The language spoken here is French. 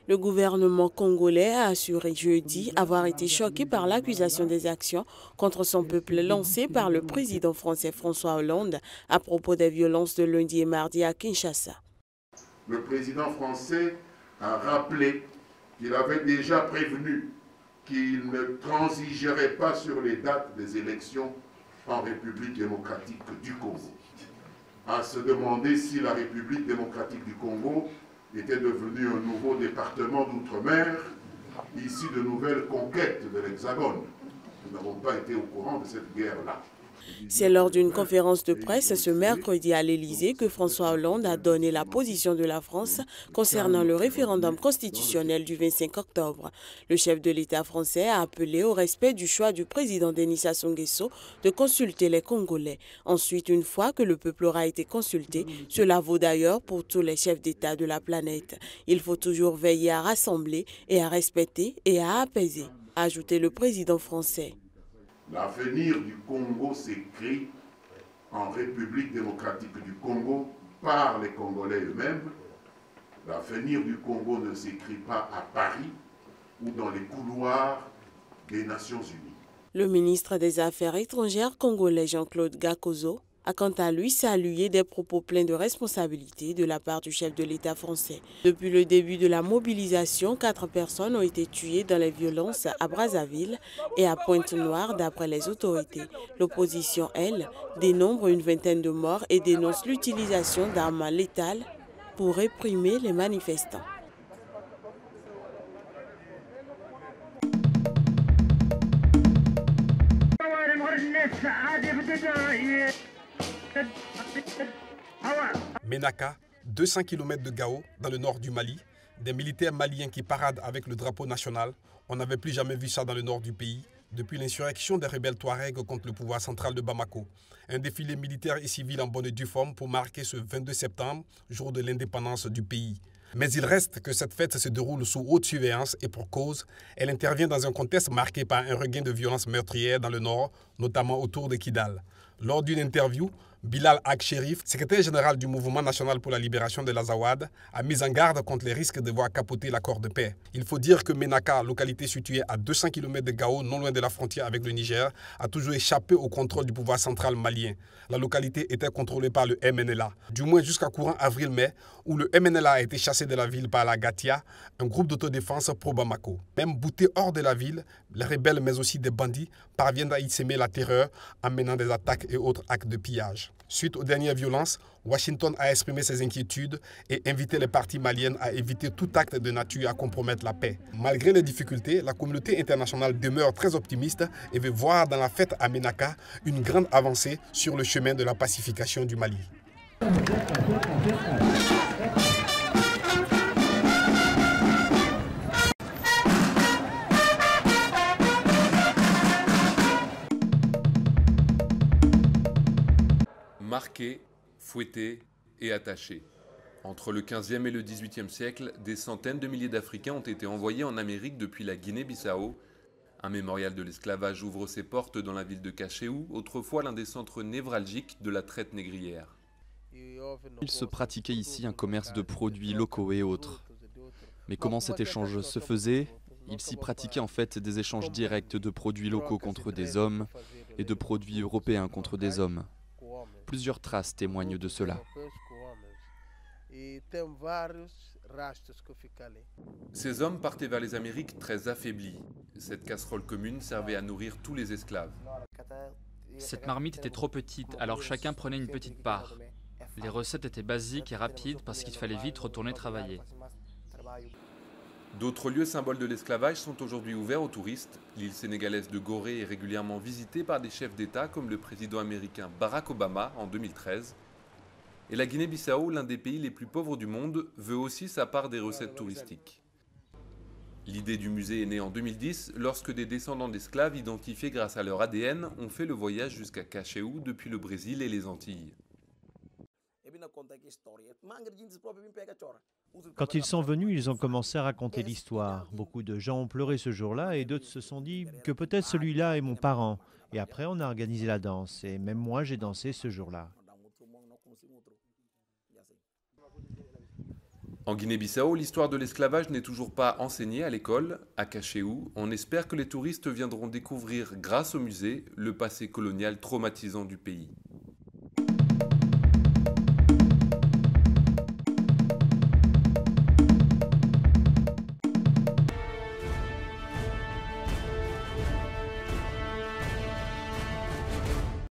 Le gouvernement congolais a assuré jeudi avoir été choqué par l'accusation des actions contre son peuple lancée par le président français François Hollande à propos des violences de lundi et mardi à Kinshasa. Le président français a rappelé qu'il avait déjà prévenu qu'il ne transigerait pas sur les dates des élections en République démocratique du Congo. À se demander si la République démocratique du Congo était devenue un nouveau département d'outre-mer, issu de nouvelles conquêtes de l'Hexagone. Nous n'avons pas été au courant de cette guerre-là. C'est lors d'une conférence de presse ce mercredi à l'Élysée que François Hollande a donné la position de la France concernant le référendum constitutionnel du 25 octobre. Le chef de l'État français a appelé au respect du choix du président Denis Sassou Nguesso de consulter les Congolais. Ensuite, une fois que le peuple aura été consulté, cela vaut d'ailleurs pour tous les chefs d'État de la planète. Il faut toujours veiller à rassembler et à respecter et à apaiser, a ajouté le président français. L'avenir du Congo s'écrit en République démocratique du Congo par les Congolais eux-mêmes. L'avenir du Congo ne s'écrit pas à Paris ou dans les couloirs des Nations Unies. Le ministre des Affaires étrangères congolais Jean-Claude Gakozo a quant à lui salué des propos pleins de responsabilité de la part du chef de l'État français. Depuis le début de la mobilisation, 4 personnes ont été tuées dans les violences à Brazzaville et à Pointe-Noire d'après les autorités. L'opposition, elle, dénombre une vingtaine de morts et dénonce l'utilisation d'armes létales pour réprimer les manifestants. Ménaka, 200 km de Gao, dans le nord du Mali, des militaires maliens qui paradent avec le drapeau national. On n'avait plus jamais vu ça dans le nord du pays, depuis l'insurrection des rebelles Touaregs contre le pouvoir central de Bamako. Un défilé militaire et civil en bonne et due forme pour marquer ce 22 septembre, jour de l'indépendance du pays. Mais il reste que cette fête se déroule sous haute surveillance et pour cause, elle intervient dans un contexte marqué par un regain de violence meurtrière dans le nord, notamment autour de Kidal. Lors d'une interview, Bilal Ag-Sherif, secrétaire général du Mouvement national pour la libération de l'Azawad, a mis en garde contre les risques de voir capoter l'accord de paix. Il faut dire que Ménaka, localité située à 200 km de Gao, non loin de la frontière avec le Niger, a toujours échappé au contrôle du pouvoir central malien. La localité était contrôlée par le MNLA, du moins jusqu'à courant avril-mai, où le MNLA a été chassé de la ville par la Gatia, un groupe d'autodéfense pro-Bamako. Même boutés hors de la ville, les rebelles mais aussi des bandits parviennent à y semer la terreur en menant des attaques et autres actes de pillage. Suite aux dernières violences, Washington a exprimé ses inquiétudes et invité les parties maliennes à éviter tout acte de nature à compromettre la paix. Malgré les difficultés, la communauté internationale demeure très optimiste et veut voir dans la fête à Ménaka une grande avancée sur le chemin de la pacification du Mali. Marqués, fouettés et attachés. Entre le 15e et le 18e siècle, des centaines de milliers d'Africains ont été envoyés en Amérique depuis la Guinée-Bissau. Un mémorial de l'esclavage ouvre ses portes dans la ville de Cachéou, autrefois l'un des centres névralgiques de la traite négrière. Il se pratiquait ici un commerce de produits locaux et autres. Mais comment cet échange se faisait? Il s'y pratiquait en fait des échanges directs de produits locaux contre des hommes et de produits européens contre des hommes. Plusieurs traces témoignent de cela. Ces hommes partaient vers les Amériques très affaiblis. Cette casserole commune servait à nourrir tous les esclaves. Cette marmite était trop petite, alors chacun prenait une petite part. Les recettes étaient basiques et rapides parce qu'il fallait vite retourner travailler. D'autres lieux symboles de l'esclavage sont aujourd'hui ouverts aux touristes. L'île sénégalaise de Gorée est régulièrement visitée par des chefs d'État comme le président américain Barack Obama en 2013. Et la Guinée-Bissau, l'un des pays les plus pauvres du monde, veut aussi sa part des recettes touristiques. L'idée du musée est née en 2010 lorsque des descendants d'esclaves identifiés grâce à leur ADN ont fait le voyage jusqu'à Cachéou depuis le Brésil et les Antilles. Quand ils sont venus, ils ont commencé à raconter l'histoire. Beaucoup de gens ont pleuré ce jour-là et d'autres se sont dit que peut-être celui-là est mon parent. Et après, on a organisé la danse et même moi, j'ai dansé ce jour-là. En Guinée-Bissau, l'histoire de l'esclavage n'est toujours pas enseignée à l'école. À Cachéou, on espère que les touristes viendront découvrir, grâce au musée, le passé colonial traumatisant du pays.